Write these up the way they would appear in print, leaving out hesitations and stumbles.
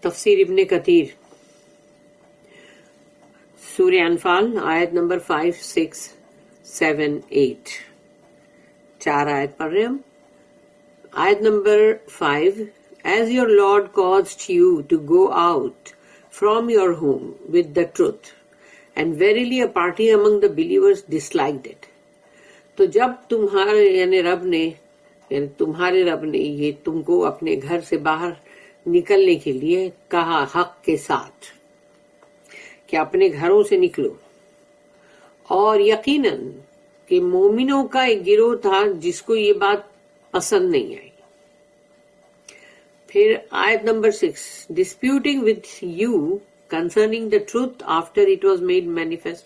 تفسیر ابن کثیر سورہ انفال آیت نمبر 5, 6, 7, 8 4 آیت پڑھ رہے ہم. آیت number 5. As your Lord caused you to go out from your home with the truth, and verily a party among the believers disliked it. تو جب تمہارے رب نے یہ تم کو اپنے گھر سے باہر نکلنے کے لیے کہا حق کے ساتھ کہ اپنے گھروں سے نکلو، اور یقیناً کہ مومنوں کا ایک گروہ تھا جس کو یہ بات پسند نہیں آئی. پھر آیت number 6. Disputing with you concerning the truth after it was made manifest.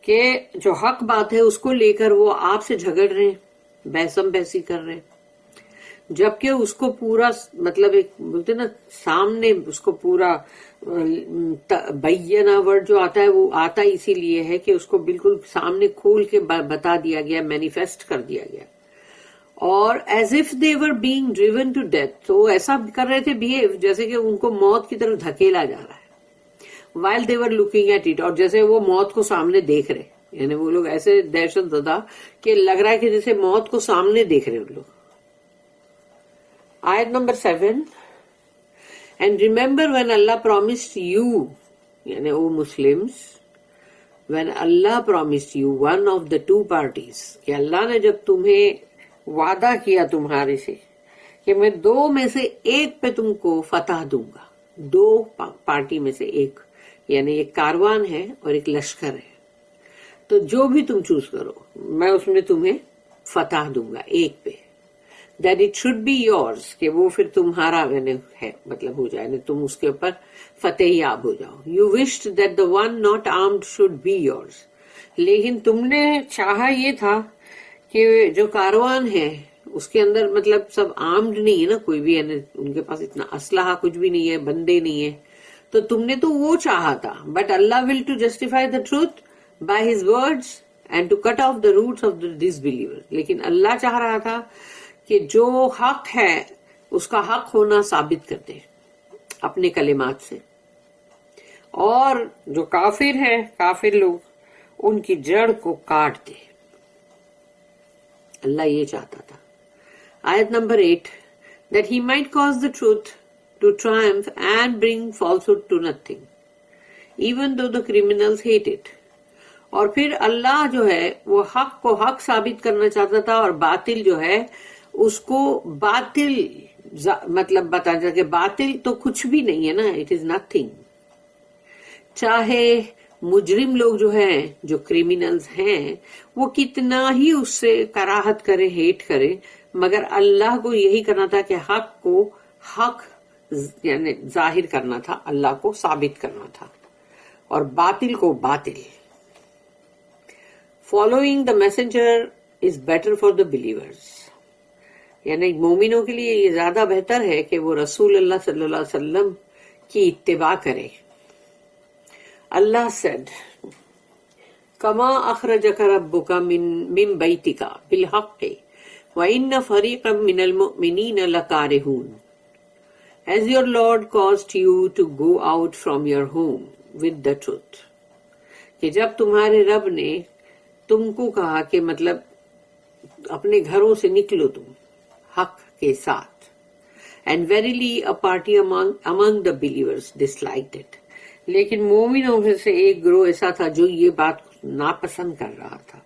کہ جو حق بات ہے اس کو لے کر وہ آپ سے جھگڑ رہے ہیں، بحثم بحثی کر رہے ہیں، جبکہ اس کو پورا مطلب ایک بولتے نا سامنے اس کو پورا بینہ ورڈ جو آتا ہے وہ آتا اسی لیے ہے کہ اس کو بالکل سامنے کھول کے بتا دیا گیا، مینیفیسٹ کر دیا گیا. اور as if they were being driven to death, تو وہ ایسا کر رہے تھے بہیو جیسے کہ ان کو موت کی طرف دھکیلا جا رہا ہے. While they were looking at it, اور جیسے وہ موت کو سامنے دیکھ رہے، یعنی وہ لوگ ایسے دہشت زدہ کہ لگ رہا ہے کہ جیسے موت کو سامنے دیکھ رہے ان لوگ. آیت نمبر 7. And remember when Allah promised you, یعنی O Muslims, when Allah promised you one of the two parties, کہ اللہ نے جب تمہیں وعدہ کیا تمہارے سے کہ میں دو میں سے ایک پہ تم کو فتح دوں گا، دو پارٹی میں سے ایک، یعنی ایک کاروان ہے اور ایک لشکر ہے، تو جو بھی تم چوز کرو میں اس میں تمہیں فتح دوں گا ایک پہ. that it should be yours، کہ وہ پھر تمہارا ہے، مطلب ہو جائے، تم اس کے اوپر فتح یاب ہو جاؤ. you wished that the one not armed should be yours، لیکن تم نے چاہا یہ تھا کہ جو کاروان ہے اس کے اندر مطلب سب آرمڈ نہیں ہے نا، کوئی بھی ان کے پاس اتنا اسلحہ کچھ بھی نہیں ہے، بندے نہیں ہے، تو تم نے تو وہ چاہا تھا. But Allah will to justify the truth by his words and to cut off the roots of disbeliever. لیکن اللہ چاہ رہا تھا کہ جو حق ہے اس کا حق ہونا ثابت کر دے اپنے کلمات سے، اور جو کافر ہے، کافر لوگ، ان کی جڑ کو کاٹ دے. اللہ یہ چاہتا تھا. آیت number 8. that he might cause the truth to triumph and bring falsehood to nothing, even though the criminals hate it. اور پھر اللہ جو ہے وہ حق کو حق ثابت کرنا چاہتا تھا، اور باطل جو ہے اس کو باطل مطلب بتا جا کہ باطل تو کچھ بھی نہیں ہے نا، اٹ از نتھنگ. چاہے مجرم لوگ جو ہیں، جو کریمنلز ہیں، وہ کتنا ہی اس سے کراہت کرے، ہیٹ کرے، مگر اللہ کو یہی کرنا تھا کہ حق کو حق یعنی ظاہر کرنا تھا، اللہ کو ثابت کرنا تھا، اور باطل کو باطل. Following the messenger is better for the believers, یعنی مومنوں کے لیے یہ زیادہ بہتر ہے کہ وہ رسول اللہ صلی اللہ علیہ وسلم کی اتباع کرے. اللہ said کما اخرجک ربک من بیتک بالحق وَإِنَّ فَرِيقًا مِّنَ الْمُؤْمِنِينَ لَكَارِهُونَ. As your Lord caused you to go out from your home with the truth. کہ جب تمہارے رب نے تم کو کہا کہ مطلب اپنے گھروں سے نکلو تم حق کے ساتھ. And verily a party among the believers disliked it. لیکن مومنوں میں سے ایک گروہ ایسا تھا جو یہ بات ناپسند کر رہا تھا.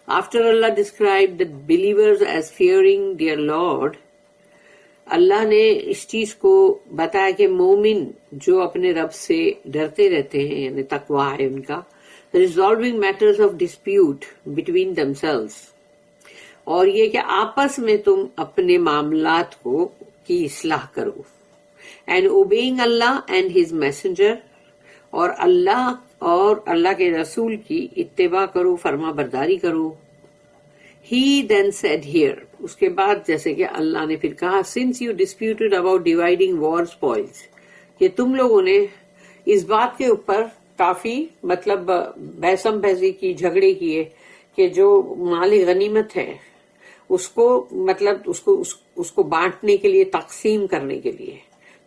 After Allah described the believers as fearing their Lord, اللہ نے اس چیز کو بتایا کہ مومن جو اپنے رب سے ڈرتے رہتے ہیں، یعنی تقویٰ ہے ان کا، resolving matters of dispute between themselves، اور یہ کہ آپس میں تم اپنے معاملات کو کی اصلاح کرو. And obeying Allah and His messenger، اور اللہ کے رسول کی اتباع کرو، فرما برداری کرو. He then said here، اس کے بعد جیسے کہ اللہ نے پھر کہا since you disputed about dividing war spoils، کہ تم لوگوں نے اس بات کے اوپر کافی مطلب بحثم بحثی کی، جھگڑے کیے کہ جو مال غنیمت ہے اس کو مطلب اس کو بانٹنے کے لیے، تقسیم کرنے کے لیے،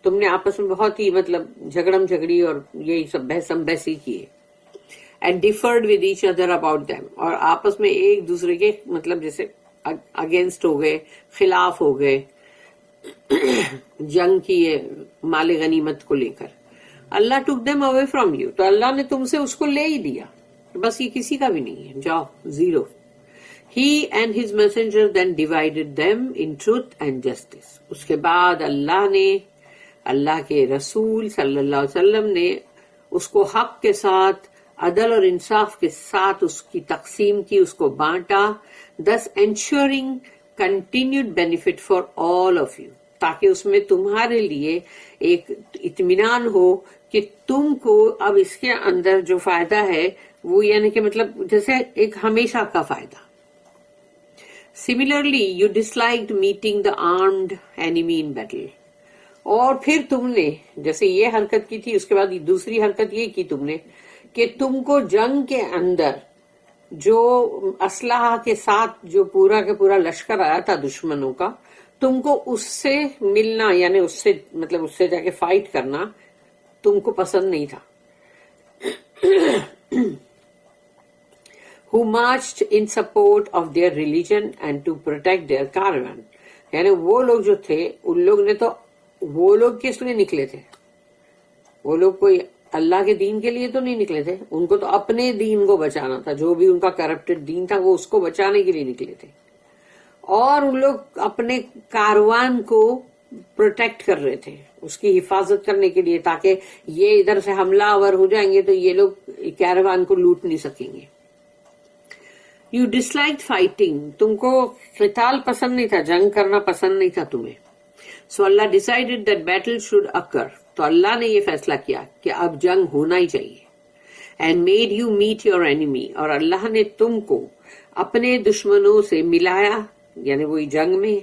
تم نے آپس میں بہت ہی مطلب جھگڑم جھگڑی اور یہی سب بحثم بحثی کیے. And deferred with each other about them, اور آپس میں ایک دوسرے کے مطلب جیسے اگینسٹ ہو گئے, خلاف ہو گئے, جنگ کی مال غنیمت کو لے کر. اللہ ٹک دیم اوے فرام یو, تو اللہ نے تم سے اس کو لے ہی دیا, بس یہ کسی کا بھی نہیں ہے, جاؤ zero. He and his messenger then divided them in truth and justice. اس کے بعد اللہ کے رسول صلی اللہ علیہ وسلم نے اس کو حق کے ساتھ, عدل اور انصاف کے ساتھ اس کی تقسیم کی, اس کو بانٹا. thus ensuring continued benefit for all of you, تاکہ اس میں تمہارے لیے ایک اطمینان ہو کہ تم کو اب اس کے اندر جو فائدہ ہے وہ یعنی کہ مطلب جیسے ایک ہمیشہ کا فائدہ. Similarly, you disliked meeting the armed enemy in battle. اور پھر تم نے جیسے یہ حرکت کی تھی, اس کے بعد دوسری حرکت یہ کی تم نے کہ تم کو جنگ کے اندر جو اسلحہ کے ساتھ جو پورا کا پورا لشکر آیا تھا دشمنوں کا, تم کو اس سے ملنا یعنی اس سے مطلب اس سے جا کے فائٹ کرنا تم کو پسند نہیں تھا. who marched in support of their religion and to protect their caravan. یعنی وہ لوگ جو تھے ان لوگ نے تو وہ لوگ کس لیے نکلے تھے, وہ لوگ کوئی اللہ کے دین کے لیے تو نہیں نکلے تھے, ان کو تو اپنے دین کو بچانا تھا, جو بھی ان کا کرپٹڈ دین تھا وہ اس کو بچانے کے لیے نکلے تھے, اور ان لوگ اپنے کاروان کو پروٹیکٹ کر رہے تھے, اس کی حفاظت کرنے کے لیے, تاکہ یہ ادھر سے حملہ آور ہو جائیں گے تو یہ لوگ کیروان کو لوٹ نہیں سکیں گے. You disliked fighting. تم کو قتال پسند نہیں تھا, جنگ کرنا پسند نہیں تھا تمہیں. So Allah decided that battle should occur. تو اللہ نے یہ فیصلہ کیا کہ اب جنگ ہونا ہی چاہیے. And made you meet your enemy. اور اللہ نے تم کو اپنے دشمنوں سے ملایا یعنی وہی جنگ میں,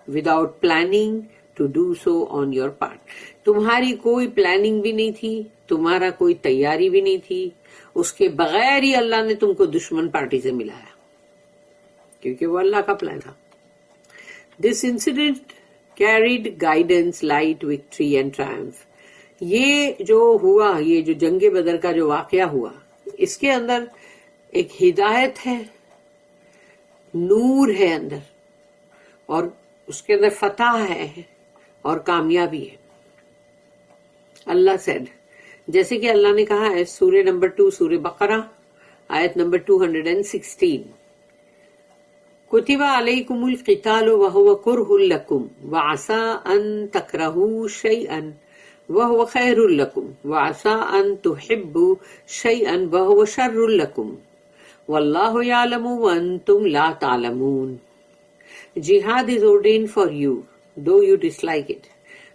without planning to do so on your part. تمہاری کوئی پلاننگ بھی نہیں تھی, تمہارا کوئی تیاری بھی نہیں تھی, اس کے بغیر ہی اللہ نے تم کو دشمن پارٹی سے ملایا, کیونکہ وہ اللہ کا پلان تھا. This incident carried guidance, light, victory and ٹرائمف. یہ جو ہوا, یہ جو جنگ بدر کا جو واقعہ ہوا, اس کے اندر ایک ہدایت ہے, نور ہے اندر, اور اس کے اندر فتح ہے اور کامیابی ہے. اللہ سیڈ, جیسے کہ اللہ نے کہا ہے سورہ نمبر 2 سورہ بقرہ آیت نمبر 216, کتب علیکم القتال وہو کرہ لکم وعسى ان تکرہوا شیئا وہو خیر لکم وعسى ان تحبوا شیئا وہو شر لکم واللہ یعلم وانتم لا تعلمون. جہاد is ordained for you though you dislike it.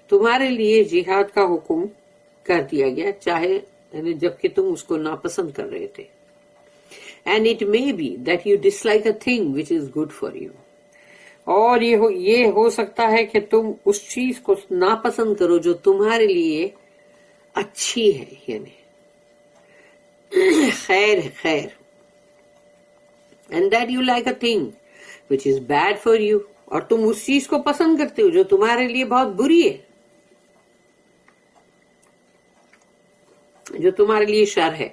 تمہارے لیے جہاد کا حکم کر دیا گیا چاہے یعنی جبکہ تم اس کو ناپسند کر رہے تھے. And it may be that you dislike a thing which is good for you. اور یہ ہو سکتا ہے کہ تم اس چیز کو ناپسند کرو جو تمہارے لیے اچھی ہے, یعنی خیر ہے, خیر. And that you like a thing which is bad for you. اور تم اس چیز کو پسند کرتے ہو جو تمہارے لیے بہت بری ہے, جو تمہارے لیے شر ہے.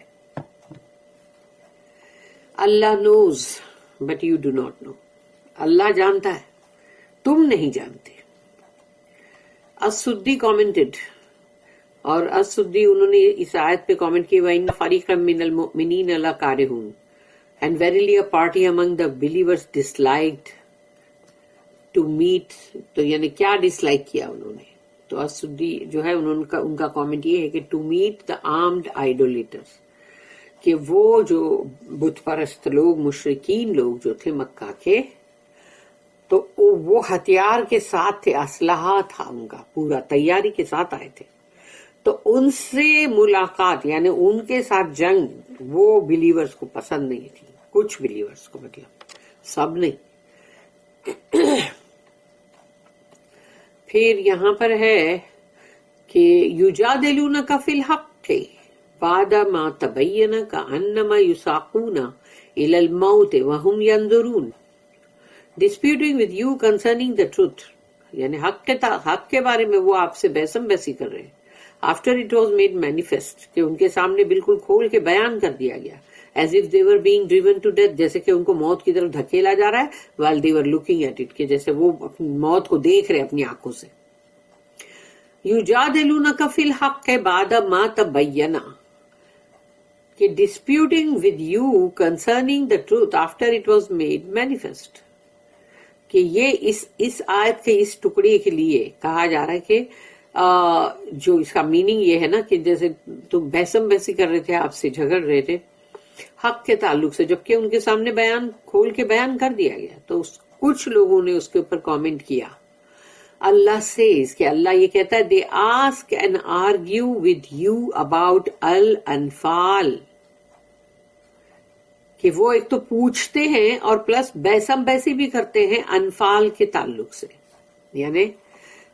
Allah knows but you do not know. اللہ جانتا ہے, تم نہیں جانتے. السدی کامنٹڈ, اور السدی انہوں نے اس آیت پہ کامنٹ کی, وَإِنَّ فَرِيقًا مِّنَ الْمُؤْمِنِينَ لَكَارِهُونَ, and verily a party among the believers disliked to meet. تو یعنی کیا ڈسلائک کیا انہوں نے, تو السدی جو ہے ان کا کامنٹ یہ ہے کہ ٹو میٹ دا آرمڈ آئیڈولیٹرز, کہ وہ جو بت پرست لوگ, مشرکین لوگ جو تھے مکہ کے, تو وہ ہتھیار کے ساتھ تھے, اسلحہ تھا ان کا پورا, تیاری کے ساتھ آئے تھے. تو ان سے ملاقات یعنی ان کے ساتھ جنگ وہ بلیورز کو پسند نہیں تھی, کچھ بلیورز کو, مطلب سب نہیں. پھر یہاں پر ہے کہ یجادلونک فی الحق بعد ما تبین کانما یساقون الی الموت وهم ینظرون. Disputing with you concerning the truth یعنی حق کے بارے میں وہ آپ سے بحثم بحثی کر رہے ہیں. After it was made manifest, کہ ان کے سامنے بالکل کھول کے بیان کر دیا گیا. As if they were being driven to death, جیسے کہ ان کو موت کی طرف دھکیلا جا رہا ہے. while they were looking at it، کہ جیسے وہ موت کو دیکھ رہے اپنی آنکھوں سے. یجادلونک فی الحق بعد ما تبین، کہ disputing with you concerning the truth after it was made manifest. کہ یہ اس آیت کے اس ٹکڑے کے لیے کہا جا رہا ہے کہ جو اس کا میننگ یہ ہے نا کہ جیسے تم بحثم بحثی کر رہے تھے، آپ سے جھگڑ رہے تھے حق کے تعلق سے، جبکہ ان کے سامنے بیان کھول کے بیان کر دیا گیا. تو کچھ لوگوں نے اس کے اوپر کامنٹ کیا. اللہ says، کہ اللہ یہ کہتا ہے they ask and argue with you about الانفال، کہ وہ ایک تو پوچھتے ہیں اور پلس بحثم بحثی بھی کرتے ہیں انفال کے تعلق سے، یعنی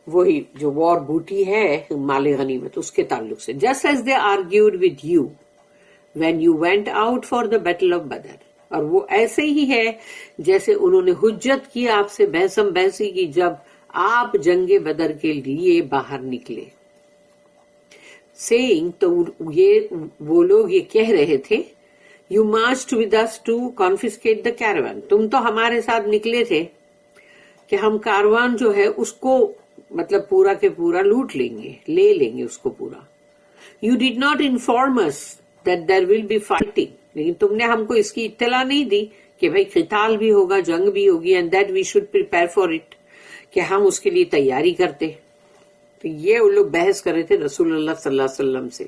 وہی جو وار بوٹی ہے مال غنیمت اس کے تعلق سے. just as they argued with you when you went out for the battle of Badr، اور وہ ایسے ہی ہے جیسے انہوں نے حجت کی آپ سے، بحثم بحثی کی جب آپ جنگ بدر کے لیے باہر نکلے. saying، تو یہ وہ لوگ یہ کہہ رہے تھے you marched with us to confiscate the caravan، تم تو ہمارے ساتھ نکلے تھے کہ ہم کاروان جو ہے اس کو مطلب پورا کے پورا لوٹ لیں گے، لے لیں گے اس کو پورا. you did not inform us that there will be fighting، لیکن تم نے ہم کو اس کی اطلاع نہیں دی کہ بھئی قتال بھی ہوگا، جنگ بھی ہوگی، and that we should prepare for it، کہ ہم اس کے لیے تیاری کرتے. تو یہ وہ لوگ بحث کر رہے تھے رسول اللہ صلی اللہ علیہ وسلم سے.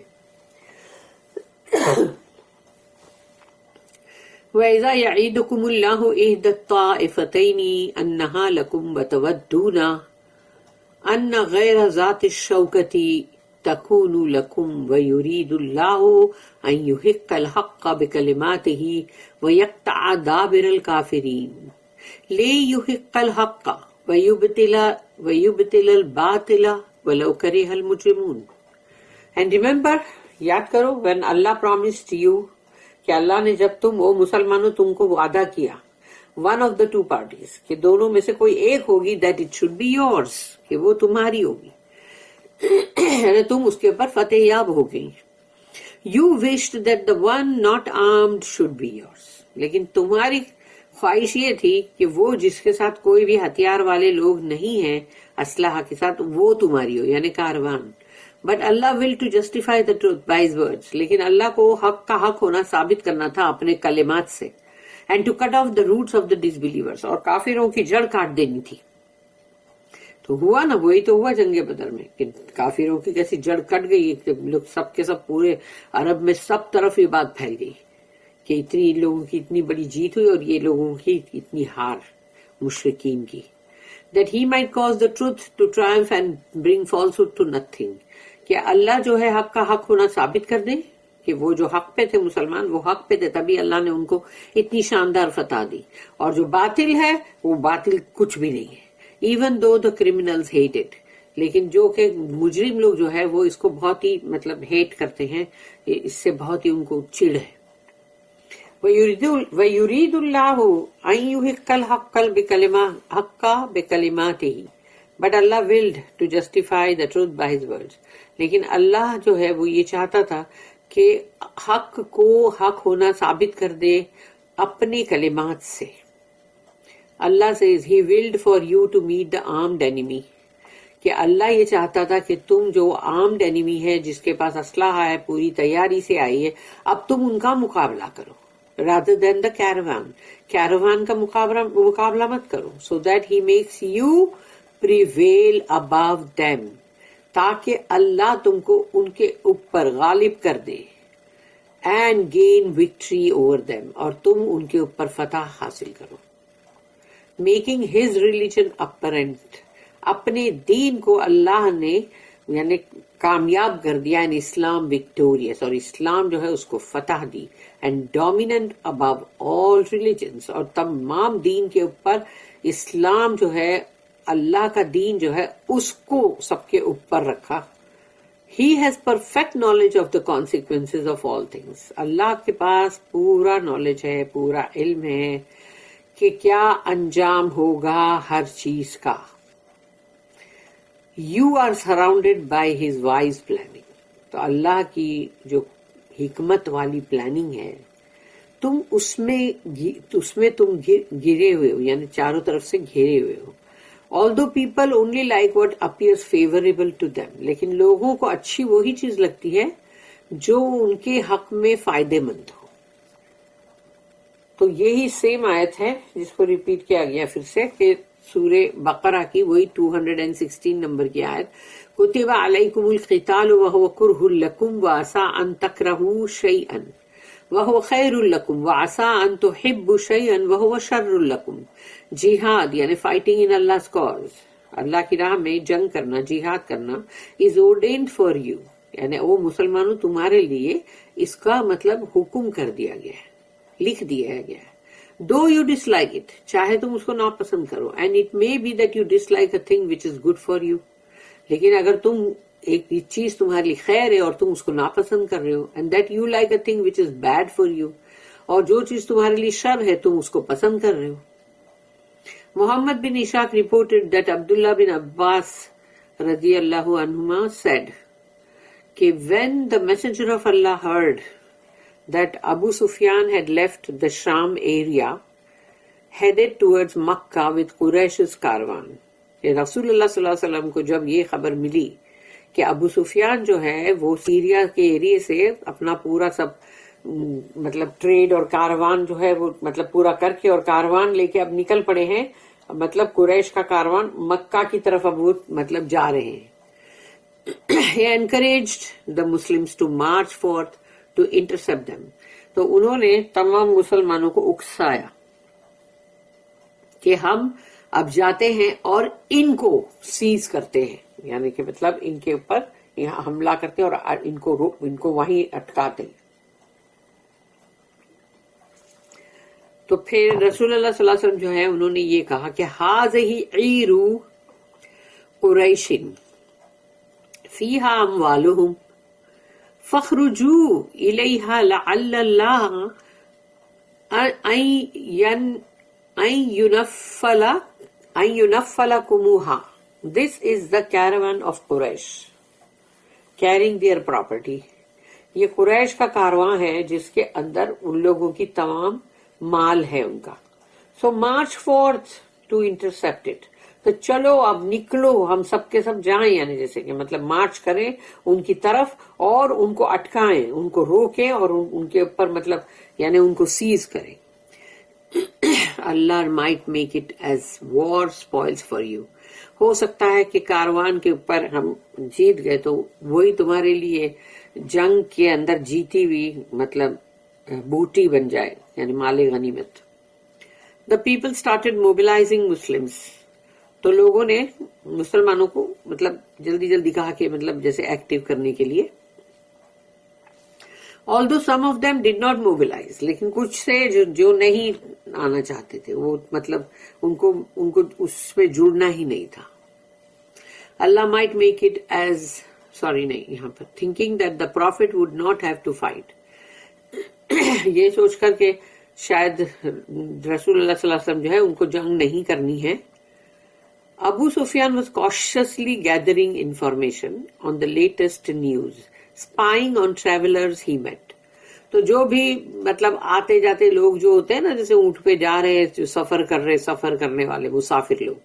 وَإِذَا يَعِيدُكُمُ اللَّهُ إِحْدَى الطَّائِفَتَيْنِ أَنَّهَا لَكُمْ وَتَوَدُّونَ أَنَّ غَيْرَ ذَاتِ الشَّوْكَةِ تَكُونُ لَكُمْ وَيُرِيدُ اللَّهُ أَن يُحِقَّ الْحَقَّ بِكَلِمَاتِهِ وَيَقْطَعَ دَابِرَ الْكَافِرِينَ لِيُحِقَّ الْحَقَّ وَيُبْطِلَ الْبَاطِلَ وَلَوْ كَرِهَ الْمُجْرِمُونَ. And remember، یاد کرو، when Allah promised you، کہ اللہ نے جب تم وہ مسلمانوں تم کو وعدہ کیا one of the two parties، کہ دونوں میں سے کوئی ایک ہوگی that it should be yours، کہ وہ تمہاری ہوگی، یعنی تم اس کے اوپر فتح یاب ہو گئی. you wished that the one not armed should be yours، لیکن تمہاری خواہش یہ تھی کہ وہ جس کے ساتھ کوئی بھی ہتھیار والے لوگ نہیں ہیں اسلحہ کے ساتھ، وہ تمہاری ہو، یعنی کاروان. But Allah will to justify the truth by his words, لیکن اللہ کو حق کا حق ہونا ثابت کرنا تھا اپنے کلمات سے. And to cut off the roots of the disbelievers, اور کافروں کی جڑ کاٹ دینی تھی. تو ہوا نا، وہی تو ہوا جنگ بدر میں کہ کافروں کی کیسی جڑ کٹ گئی، لوگ سب کے سب پورے عرب میں سب طرف یہ بات پھیل گئی کہ اتنی لوگوں کی اتنی بڑی جیت ہوئی اور یہ لوگوں کی اتنی ہار مشرکین کی. that he might cause the truth to triumph and bring falsehood to nothing، کہ اللہ جو ہے حق کا حق ہونا ثابت کر دے، کہ وہ جو حق پہ تھے مسلمان وہ حق پہ تھے، تبھی اللہ نے ان کو اتنی شاندار فتح دی. اور جو باطل ہے وہ باطل کچھ بھی نہیں ہے. even though the criminals hate it، لیکن جو کہ مجرم لوگ جو ہے وہ اس کو بہت ہی مطلب ہیٹ کرتے ہیں، اس سے بہت ہی ان کو چڑ ہے. وَيُرِيدُ اللَّهُ أَن يُحِقَّ الْحَقَّ بِكَلِمَاتِهِ، but Allah willed to justify the truth by his words. لیکن اللہ جو ہے وہ یہ چاہتا تھا کہ حق کو حق ہونا ثابت کر دے اپنے کلمات سے. اللہ says he willed for you to meet the armed enemy، کہ اللہ یہ چاہتا تھا کہ تم جو armed enemy ہے، جس کے پاس اسلحہ ہے، پوری تیاری سے آئی ہے، اب تم ان کا مقابلہ کرو rather than the caravan کا مقابلہ مت کرو. so that he makes you prevail above them، تاکہ اللہ تم کو ان کے اوپر غالب کر دے. and gain victory over them، اور تم ان کے اوپر فتح حاصل کرو. making his religion apparent، اپنے دین کو اللہ نے یعنی کامیاب کر دیا. ان اسلام وکٹوریس، اور اسلام جو ہے اس کو فتح دی. And dominant above all religions, اور تمام دین کے اوپر اسلام جو ہے اللہ کا دین جو ہے اس کو سب کے اوپر رکھا. He has perfect knowledge of the consequences of all things, اللہ کے پاس پورا نالج ہے، پورا علم ہے کہ کیا انجام ہوگا ہر چیز کا. You are surrounded by his wise planning. تو اللہ کی جو حکمت والی پلاننگ ہے تم اس میں تم گرے ہوئے ہو، یعنی چاروں طرف سے گھیرے ہوئے ہو. Although people only like what appears favorable to them. لیکن لوگوں کو اچھی وہی چیز لگتی ہے جو ان کے حق میں فائدے مند ہو. تو یہی سیم آیت ہے جس کو ریپیٹ کیا گیا پھر سے کہ سورہ بقرہ کی وہی 216 نمبر کی آیت، کتب علیکم القتال وہو کرہ لکم وعسى ان تکرہوا شیئا وہو خیر لکم وعسى ان تحبوا شیئا وہو شر لکم. جہاد یعنی فائٹنگ ان Allah's cause، اللہ کی راہ میں جنگ کرنا، جہاد کرنا، is ordained for you، یعنی وہ مسلمانوں تمہارے لیے اس کا مطلب حکم کر دیا گیا ہے، لکھ دیا گیا ہے. Though you dislike it، چاہے تم اس کو ناپسند کرو، and it may be that you dislike a thing which is good for you، لیکن اگر تم ایک چیز تمہارے لیے خیر ہے اور تم اس کو ناپسند کر رہے ہو، and that you like a thing which is bad for you، اور جو چیز تمہارے لیے شر ہے تم اس کو پسند کر رہے ہو. Muhammad bin Ishaq reported that Abdullah bin Abbas radiyallahu anhuma said that when the messenger of Allah heard that Abu Sufyan had left the Sham area headed towards Makkah with Quraysh's caravan، کہ رسول اللہ صلی اللہ علیہ وسلم کو جب یہ خبر ملی کہ ابو سفیان جو ہے وہ سیریا کے ایریے سے اپنا پورا سب مطلب ٹریڈ اور کاروان جو ہے وہ مطلب پورا کر کے اور کاروان لے کے اب نکل پڑے ہیں، مطلب قریش کا کاروان مکہ کی طرف اب وہ مطلب جا رہے ہیں. He encouraged the Muslims to march forth to intercept them. تو انہوں نے تمام مسلمانوں کو اکسایا کہ ہم اب جاتے ہیں اور ان کو سیز کرتے ہیں، یعنی کہ مطلب ان کے اوپر حملہ کرتے ہیں اور ان کو وہیں اٹکاتے ہیں. تو پھر رسول اللہ صلی اللہ علیہ وسلم جو ہے انہوں نے یہ کہا کہ ہذہ عیر قریش فیہا اموالہم فاخرجوا الیہا لعل اللہ ان ینفلکموہا. This is the caravan of Quraysh carrying their property. یہ قریش کا کارواں ہے جس کے اندر ان لوگوں کی تمام مال ہے ان کا. So march forth to intercept it. تو چلو اب نکلو ہم سب کے سب جائیں، یعنی جیسے کہ مطلب مارچ کریں ان کی طرف اور ان کو اٹکائیں، ان کو روکیں اور ان کے اوپر مطلب یعنی ان کو سیز کریں. اللہ might make it as war spoils for you. ہو سکتا ہے کہ کاروان کے اوپر ہم جیت گئے تو وہی تمہارے لیے جنگ کے اندر جیتی ہوئی مطلب بوٹی بن جائے، یعنی مال غنیمت. The people started mobilizing Muslims. تو لوگوں نے مسلمانوں کو مطلب جلدی جلدی کہا کہ مطلب جیسے ایکٹیو کرنے کے لیے. Although some of them did not mobilize، لیکن کچھ سے جو نہیں آنا چاہتے تھے وہ مطلب ان کو اس پہ جڑنا ہی نہیں تھا. اللہ might make it as نہیں یہاں پر thinking that the prophet would not have to fight. یہ سوچ کر کہ شاید رسول اللہ صلی اللہ علیہ وسلم جو ہے ان کو جنگ نہیں کرنی ہے. Abu Sufyan was cautiously gathering information on the latest news, spying on travelers he met. تو جو بھی مطلب آتے جاتے لوگ جو ہوتے ہیں نا، جیسے اونٹ پہ جا رہے جو سفر کرنے والے مسافر لوگ،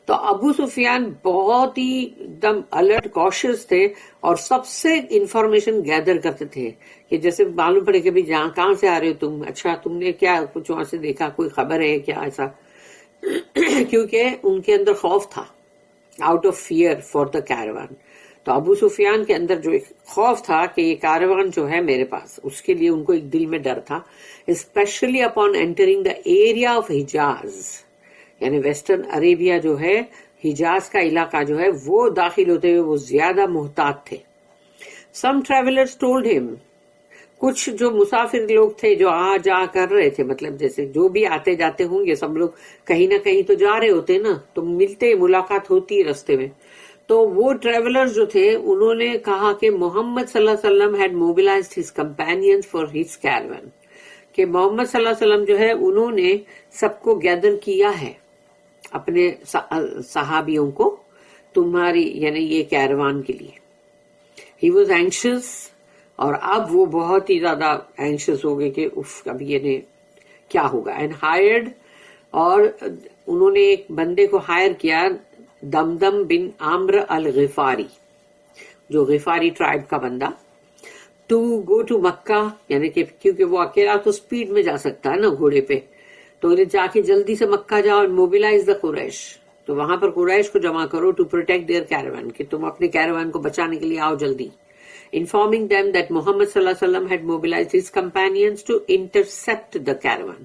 تو ابو سفیان بہت ہی ایک دم الرٹ کاشیس تھے اور سب سے انفارمیشن گیدر کرتے تھے کہ جیسے معلوم پڑے کہ بھی کہاں سے آ رہے ہو تم، اچھا تم نے کیا کچھ وہاں سے دیکھا، کوئی خبر ہے کیا ایسا. کیونکہ ان کے اندر خوف تھا، out of fear for the caravan. تو ابو سفیان کے اندر جو ایک خوف تھا کہ یہ کاروان جو ہے میرے پاس، اس کے لیے ان کو ایک دل میں ڈر تھا. Especially upon entering the area of Hijaz, یعنی ویسٹرن عربیہ جو ہے، حجاز کا علاقہ جو ہے وہ داخل ہوتے ہوئے وہ زیادہ محتاط تھے. سم ٹریولرز ٹولڈ ہم، کچھ جو مسافر لوگ تھے جو آ جا کر رہے تھے، مطلب جیسے جو بھی آتے جاتے ہوں گے سب لوگ کہیں نہ کہیں تو جا رہے ہوتے نا، تو ملتے ملاقات ہوتی ہے رستے میں. تو وہ ٹریولرز جو تھے انہوں نے کہا کہ محمد صلی اللہ علیہ وسلم had mobilized his companions for his caravan، کہ محمد صلی اللہ علیہ وسلم جو ہے انہوں نے سب کو گیدر کیا ہے، اپنے صحابیوں کو، تمہاری یعنی یہ کیروان کے لیے. ہی واز اینکشس، اور اب وہ بہت ہی زیادہ اینکشس ہو گئے کہ اف اب یہ کیا ہوگا. اینڈ ہائرڈ، اور انہوں نے ایک بندے کو ہائر کیا، دمدم بن عمرو الغفاری، جو غفاری ٹرائب کا بندہ، ٹو گو ٹو مکہ، یعنی کہ کیونکہ وہ اکیلا تو اسپیڈ میں جا سکتا ہے نا گھوڑے پہ، تو انہیں جا کے جلدی سے مکہ جاؤ اور موبلائز دا قریش، تو وہاں پر قریش کو جمع کرو ٹو پروٹیکٹ دیئر کیروان، کہ تم اپنے کیروان کو بچانے کے لیے آؤ جلدی. انفارمنگ them that محمد صلی اللہ علیہ وسلم had mobilized his companions to intercept the caravan،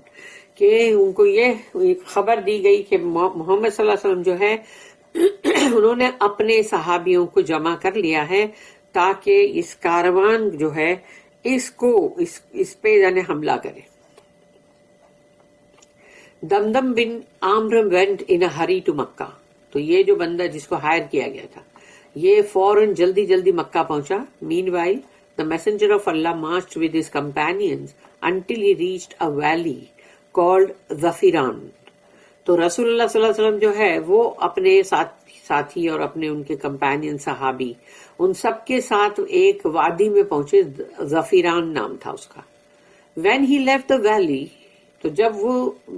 کہ ان کو یہ خبر دی گئی کہ محمد صلی اللہ علیہ وسلم جو ہے انہوں نے اپنے صحابیوں کو جمع کر لیا ہے تاکہ اس کاروان جو ہے اس پہ یعنی حملہ کرے. دمدم بن عمرو went in a hurry to مکہ، تو یہ جو بندہ جس کو ہائر کیا گیا تھا یہ فوراً جلدی مکہ پہنچا. Meanwhile, the messenger of Allah marched with his companions until he reached a valley called Zafiran. تو رسول اللہ صلی اللہ علیہ وسلم جو ہے وہ اپنے ساتھی اور اپنے ان کے کمپینین صحابی ان سب کے ساتھ ایک وادی میں پہنچے، زفیران نام تھا اس کا. When he left the valley، تو جب وہ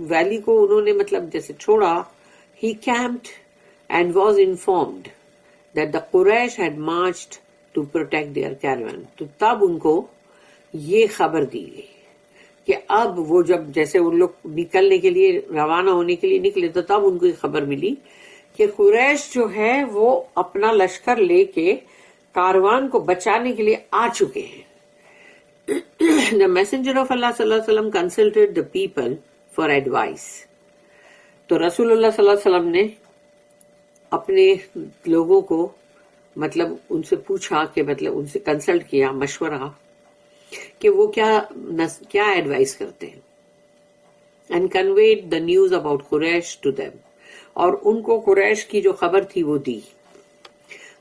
ویلی کو انہوں نے مطلب جیسے چھوڑا، he camped and was informed that the Quraysh had marched to protect their caravan. تو تب ان کو یہ خبر دی گئی کہ اب وہ جب جیسے ان لوگ نکلنے کے لیے روانہ ہونے کے لیے نکلے تو تب ان کو یہ خبر ملی کہ قریش جو ہے وہ اپنا لشکر لے کے کاروان کو بچانے کے لیے آ چکے ہیں. The messenger of Allah صلی اللہ علیہ وسلم consulted the people for advice. تو رسول اللہ صلی اللہ علیہ وسلم نے اپنے لوگوں کو مطلب ان سے پوچھا کہ مطلب ان سے کنسلٹ کیا، مشورہ کہ وہ کیا ایڈوائز کرتے ہیں. And conveyed the news about Quraysh to them, اور ان کو قریش کی جو خبر تھی وہ دی.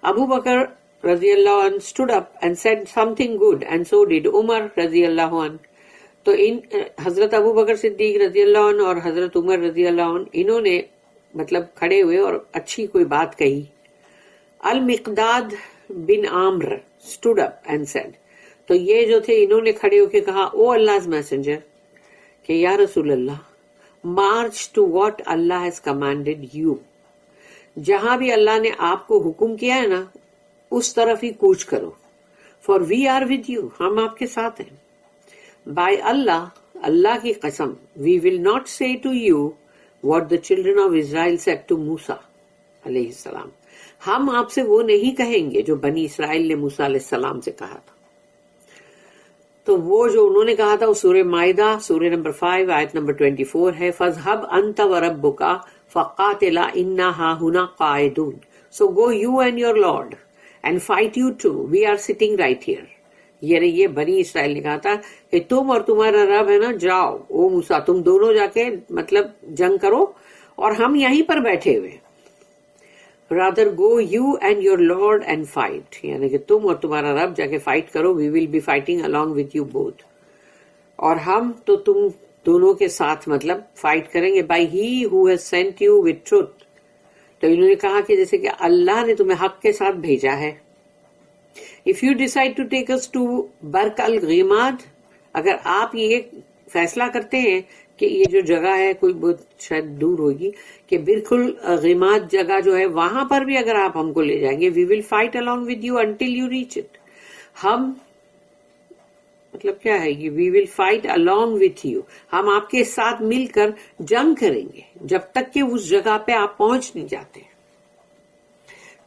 ابو بکر رضی اللہ عنہ stood up and said something good and so did عمر رضی اللہ عنہ. تو حضرت ابو بکر صدیق رضی اللہ عنہ اور حضرت عمر رضی اللہ عنہ انہوں نے مطلب کھڑے ہوئے اور اچھی کوئی بات کہی. المقداد بن عامر stood up and said، تو یہ جو تھے انہوں نے کھڑے ہو کے کہا، او Allah's messenger، کہ یا رسول اللہ، march to what Allah has commanded you، جہاں بھی اللہ نے آپ کو حکم کیا ہے نا اس طرف ہی کوچ کرو. for we are with you، ہم آپ کے ساتھ ہیں. by Allah، اللہ کی قسم، we will not say to you what the children of Israel said to Musa علیہ السلام، ہم آپ سے وہ نہیں کہیں گے جو بنی اسرائیل نے موسیٰ علیہ السلام سے کہا تھا. تو وہ جو انہوں نے کہا تھا وہ سورہ مائدہ سورہ نمبر 5 آیت نمبر 24 ہے، فَاذْهَبْ أَنْتَ وَرَبُّكَ فَقَاتِلَا إِنَّا هَاهُنَا قَاعِدُونَ. So go you and your Lord and fight you too. We are sitting right here. یہ بنی اسرائیل نے کہا تھا کہ تم اور تمہارا رب ہے نا، جاؤ او موسیٰ تم دونوں جا کے مطلب جنگ کرو اور ہم یہیں پر بیٹھے ہوئے. rather go you and your Lord and fight، یعنی کہ تم اور تمہارا رب جا کے فائٹ کرو. we will be fighting along with you both، اور ہم تو تم دونوں کے ساتھ مطلب فائٹ کریں گے. by he who has sent you with truth، تو انہوں نے کہا کہ جیسے کہ اللہ نے تمہیں حق کے ساتھ بھیجا ہے. if you decide to take us to برق الغماد، اگر آپ یہ فیصلہ کرتے ہیں کہ یہ جو جگہ ہے کوئی بہت شاید دور ہوگی کہ برق الغماد جگہ جو ہے وہاں پر بھی اگر آپ ہم کو لے جائیں گے، we will fight along with you until you reach it، ہم مطلب کیا ہے یہ we will fight along with you، ہم آپ کے ساتھ مل کر جنگ کریں گے جب تک کہ اس جگہ پہ آپ پہنچ نہیں جاتے.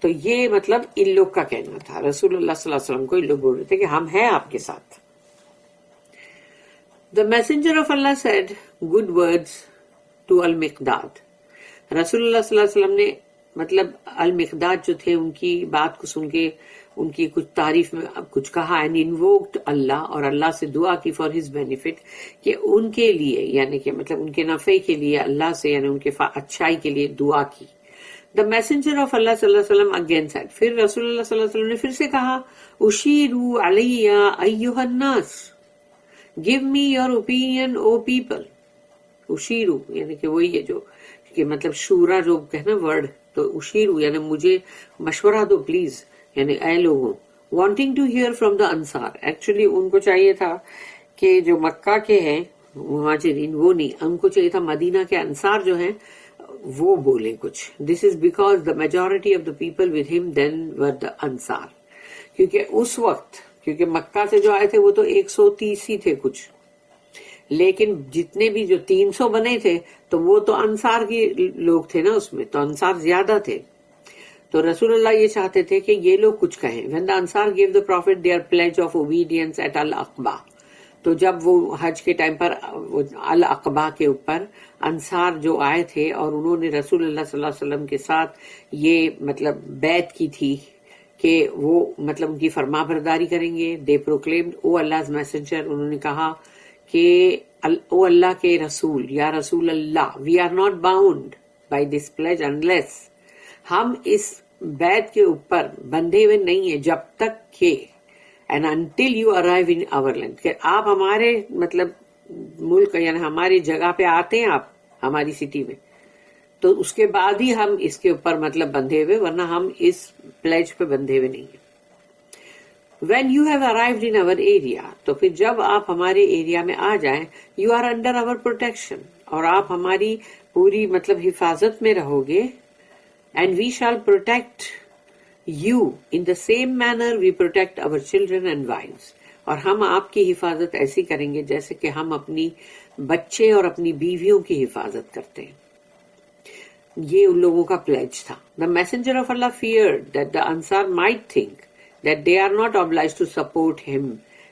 تو یہ مطلب ان لوگ کا کہنا تھا. رسول اللہ صلی اللہ علیہ وسلم کو ان لوگ بول رہے تھے کہ ہم ہیں آپ کے ساتھ. The messenger of Allah said good words to المقداد. رسول اللہ صلی اللہ علیہ وسلم نے مطلب المقداد جو تھے ان کی بات کو سن کے ان کی کچھ تعریف میں کچھ کہا، and invoked اللہ، اور اللہ سے دعا کی for his benefit، کہ ان کے لیے یعنی کہ مطلب ان کے نفع کے لیے اللہ سے یعنی ان کے اچھائی کے لیے دعا کی. The messenger of Allah صلی اللہ علیہ وسلم again said، پھر رسول اللہ صلی اللہ علیہ وسلم نے پھر سے کہا، اشیروا علی ایھا الناس، give me your opinion O people. اشیرو یعنی کہ وہی ہے جو کہ مطلب شورا جو ہے نا ورڈ تو اشیر یعنی مجھے مشورہ دو پلیز، یعنی اے لوگوں، wanting to hear from the Ansar. Actually ان کو چاہیے تھا کہ جو مکہ کے ہیں مہاجرین وہ نہیں، ان کو چاہیے تھا مدینہ کے انصار جو ہیں وہ بولیں کچھ. This is because the majority of the people with ہم دین ور دا انصار. کیونکہ اس وقت، کیونکہ مکہ سے جو آئے تھے وہ تو 130 ہی تھے کچھ، لیکن جتنے بھی جو 300 بنے تھے تو وہ تو انصار کے لوگ تھے نا، اس میں تو انصار زیادہ تھے. تو رسول اللہ یہ چاہتے تھے کہ یہ لوگ کچھ کہیں. when the Ansar gave the Prophet their pledge of obedience at Al-Aqba، تو جب وہ حج کے ٹائم پر العقبہ کے اوپر انصار جو آئے تھے اور انہوں نے رسول اللہ صلی اللہ علیہ وسلم کے ساتھ یہ مطلب بیعت کی تھی کہ وہ مطلب ان کی فرما برداری کریں گے. they proclaimed O Allah's messenger، انہوں نے کہا کہ او اللہ کے رسول، یا رسول اللہ، we are not bound by this pledge unless، ہم اس بیعت کے اوپر بندھے ہوئے نہیں ہیں جب تک کہ and until you arrive in our land، کہ آپ ہمارے مطلب ملک یعنی ہماری جگہ پہ آتے ہیں، آپ ہماری سٹی میں، تو اس کے بعد ہی ہم اس کے اوپر مطلب بندھے ہوئے، ورنہ ہم اس پلیج پہ بندھے ہوئے نہیں ہیں. when you have arrived in our area، تو پھر جب آپ ہمارے ایریا میں آ جائیں، you are under our protection، اور آپ ہماری پوری مطلب حفاظت میں رہو گے. and we shall protect you in the same manner we protect our children and wives، اور ہم آپ کی حفاظت ایسی کریں گے جیسے کہ ہم اپنی بچے اور اپنی بیویوں کی حفاظت کرتے ہیں. یہ ان لوگوں کا پلیج تھا. the messenger of Allah feared that the Ansar might think that they are not obliged to support him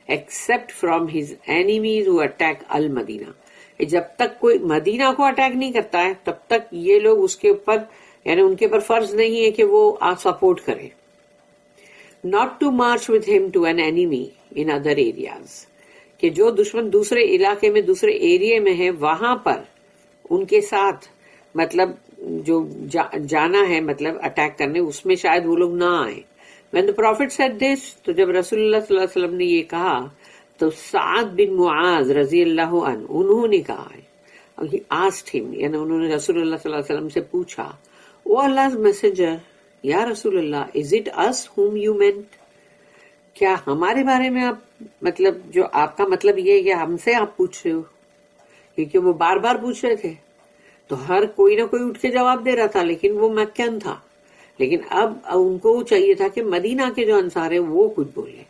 except from his enemies who attack al-Madinah. جب تک کوئی مدینہ کو اٹیک نہیں کرتا ہے تب تک یہ لوگ اس کے اوپر یعنی ان کے پر فرض نہیں ہے کہ وہ سپورٹ کریں. not to march with him to an enemy in other areas، کہ جو دشمن دوسرے علاقے میں دوسرے ایریے میں ہے وہاں پر ان کے ساتھ مطلب جو جانا ہے مطلب اٹیک کرنے، اس میں شاید وہ لوگ نہ آئیں. when the prophet said this، تو جب رسول اللہ صلی اللہ علیہ وسلم نے یہ کہا تو سعد بن معاذ رضی اللہ عنہ انہوں نے کہا ہے، he asked him، یعنی انہوں نے رسول اللہ صلی اللہ علیہ وسلم سے پوچھا، او Allah's messenger، یا رسول اللہ، is it us whom you meant، کیا ہمارے بارے میں آپ مطلب جو آپ کا مطلب یہ ہے کہ ہم سے آپ پوچھ رہے ہو؟ کیونکہ وہ بار بار پوچھ رہے تھے تو ہر کوئی نہ کوئی اٹھ کے جواب دے رہا تھا، لیکن وہ مکن تھا. لیکن اب ان کو چاہیے تھا کہ مدینہ کے جو انصار ہیں وہ کچھ بولے.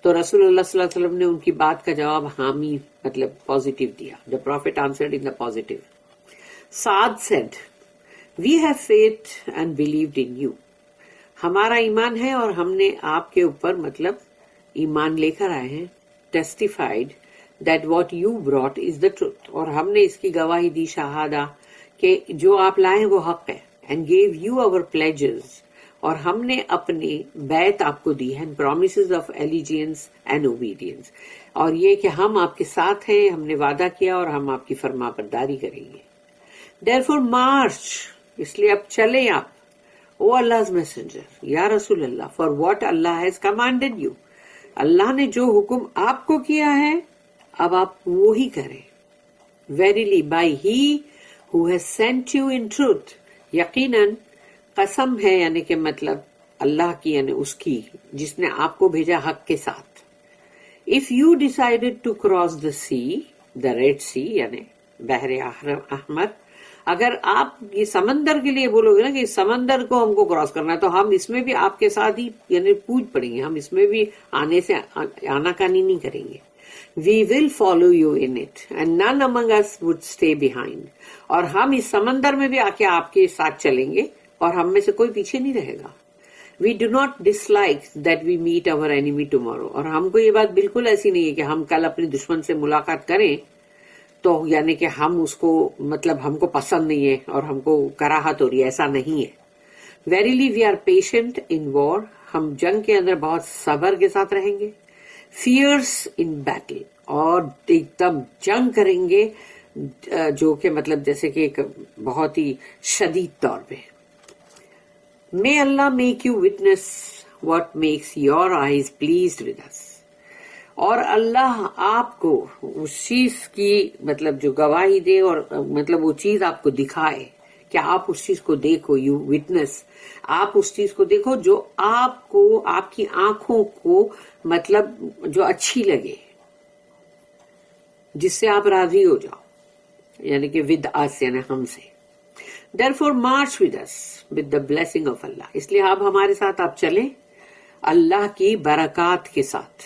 تو رسول اللہ صلی اللہ علیہ وسلم نے ان کی بات کا جواب حامی مطلب پازیٹیو دیا. The prophet answered in the positive. Saad said، we have faith and believed in you، ہمارا ایمان ہے اور ہم نے آپ کے اوپر مطلب ایمان لے کر آئے ہیں. testified that what you brought is the truth، اور ہم نے اس کی گواہی دی شہادہ کہ جو آپ لائیں وہ حق ہے. and gave you our pledges، اور ہم نے اپنی بیعت آپ کو دی ہے. promises of allegiance and obedience، اور یہ کہ ہم آپ کے ساتھ ہیں، ہم نے وعدہ کیا اور ہم آپ کی فرما برداری کریں گے. therefore march، اس لیے اب چلیں آپ. او Allah's messenger، یا رسول اللہ، for what Allah has commanded you، اللہ نے جو حکم آپ کو کیا ہے اب آپ وہی کریں. verily by he who has sent you in truth، یقیناً قسم ہے یعنی کہ مطلب اللہ کی یعنی اس کی جس نے آپ کو بھیجا حق کے ساتھ. if you decided to cross the sea، the red sea یعنی بحر احمر، اگر آپ یہ سمندر کے لیے بولو گے نا کہ سمندر کو ہم کو کراس کرنا ہے تو ہم اس میں بھی آپ کے ساتھ ہی یعنی پوچھ پڑیں گے، ہم اس میں بھی آنے سے آنا کانی نہیں کریں گے. we will follow you in it and none among us would stay behind، اور ہم اس سمندر میں بھی آ کے آپ کے ساتھ چلیں گے اور ہم میں سے کوئی پیچھے نہیں رہے گا. we do not dislike that we meet our enemy tomorrow، اور ہم کو یہ بات بالکل ایسی نہیں ہے کہ ہم کل اپنے دشمن سے ملاقات کریں تو یعنی کہ ہم اس کو مطلب ہم کو پسند نہیں ہے اور ہم کو کراہت ہو رہی ہے، ایسا نہیں ہے. verily we are patient in war، ہم جنگ کے اندر بہت صبر کے ساتھ رہیں گے. fierce in battle، اور ایک دم جنگ کریں گے جو کہ مطلب جیسے کہ ایک بہت ہی شدید طور پہ. may Allah make you witness what makes your eyes pleased with us، اور اللہ آپ کو اس چیز کی مطلب جو گواہی دے اور مطلب وہ چیز آپ کو دکھائے کہ آپ اس چیز کو دیکھو, یو وٹنس, آپ اس چیز کو دیکھو جو آپ کو, آپ کی آنکھوں کو مطلب جو اچھی لگے, جس سے آپ راضی ہو جاؤ, یعنی کہ ود اس, یعنی ہم سے. Therefore march with us with the blessing of Allah. اس لیے اب ہمارے ساتھ آپ چلیں اللہ کی برکات کے ساتھ.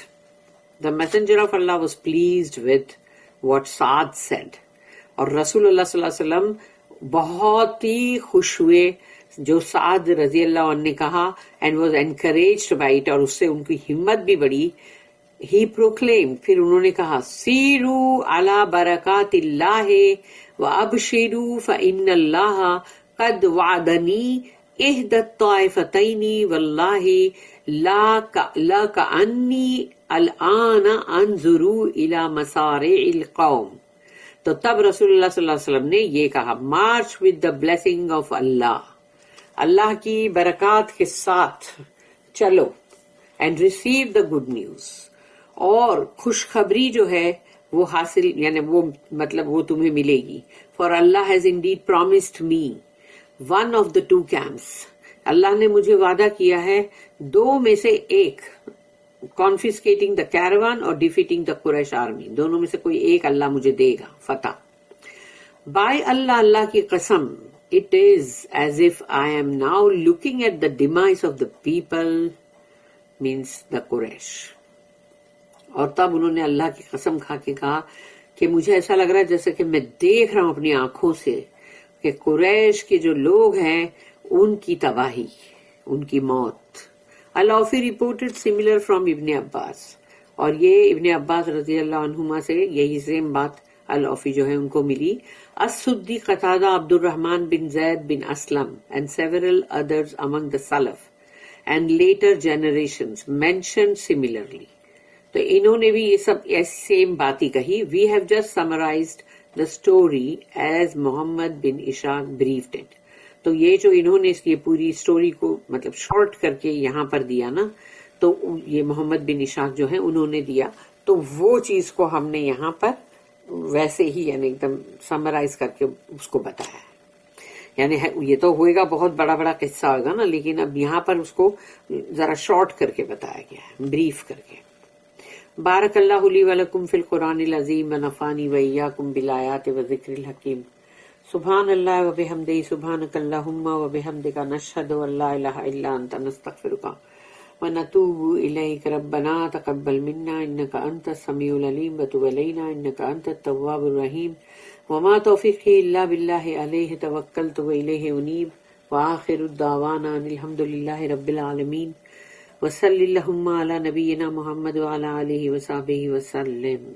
The messenger of Allah was pleased with what Saad said. اور رسول اللہ صلی اللہ علیہ وسلم بہت ہی خوش ہوئے جو سعد رضی اللہ عنہ نے کہا, and was encouraged by it, اور اس سے ان کی ہمت بھی بڑی. He proclaimed, پھر انہوں نے کہا, سیرو علی برکات اللہ وابشروا فإن اللہ قد وعدنی احدى الطائفتین واللہ لا کأنی الآن انظر الى مسارع القوم. تو تب رسول اللہ صلی اللہ علیہ وسلم نے یہ کہا, march with the blessing of Allah, اللہ کی برکات کے ساتھ چلو, and receive the good news, اور خوشخبری جو ہے وہ حاصل, یعنی وہ مطلب وہ تمہیں ملے گی. For Allah has indeed promised me one of the two camps, اللہ نے مجھے وعدہ کیا ہے دو میں سے ایک, confiscating the caravan اور defeating the Quraysh army, دونوں میں سے کوئی ایک اللہ مجھے دے گا فتح. By Allah, اللہ کی قسم, it is as if I am now looking at the demise of the people, means the Quraysh. اور تب انہوں نے اللہ کی قسم کھا کے کہا کہ مجھے ایسا لگ رہا ہے جیسے کہ میں دیکھ رہا ہوں اپنی آنکھوں سے کہ قریش کے جو لوگ ہیں ان کی تباہی, ان کی موت. الافی reported similar from ابن عباس, اور یہ ابن عباس رضی اللہ عنہما سے یہی سیم بات الافی جو ہے ان کو ملی. السدی, قتادہ, عبد الرحمن بن زید بن Aslam and several others among the Salaf and later generations mentioned similarly. تو انہوں نے بھی یہ سب سیم بات ہی کہی. We have just summarized the story as Muhammad bin Ishaq briefed it. تو یہ جو انہوں نے اس یہ پوری سٹوری کو مطلب شارٹ کر کے یہاں پر دیا نا, تو یہ محمد بن اشاق جو ہے انہوں نے دیا, تو وہ چیز کو ہم نے یہاں پر ویسے ہی یعنی ایک دم سمرائز کر کے اس کو بتایا. یعنی یہ تو ہوئے گا بہت بڑا بڑا قصہ ہوگا نا, لیکن اب یہاں پر اس کو ذرا شارٹ کر کے بتایا گیا ہے, بریف کر کے. بارک اللہ لی ولکم فی القرآن العظیم ونفعنی وإیاکم بالآیات وذکر الحکیم. سبحان اللہ وبحمدہ, سبحانک اللہم وبحمدک, نشہد ان لا الہ الا انت, نستغفرک ونتوب الیک. ربنا تقبل منا انک انت السمیع العلیم وتب علینا انک انت التواب الرحیم. وما توفیقی الا باللہ, علیہ توکلت والیہ انیب. وآخر الدعوانا ان الحمد للہ رب العالمین. وصلی اللہم علی نبینا محمد وعلی آلہ وصحبہ وسلم.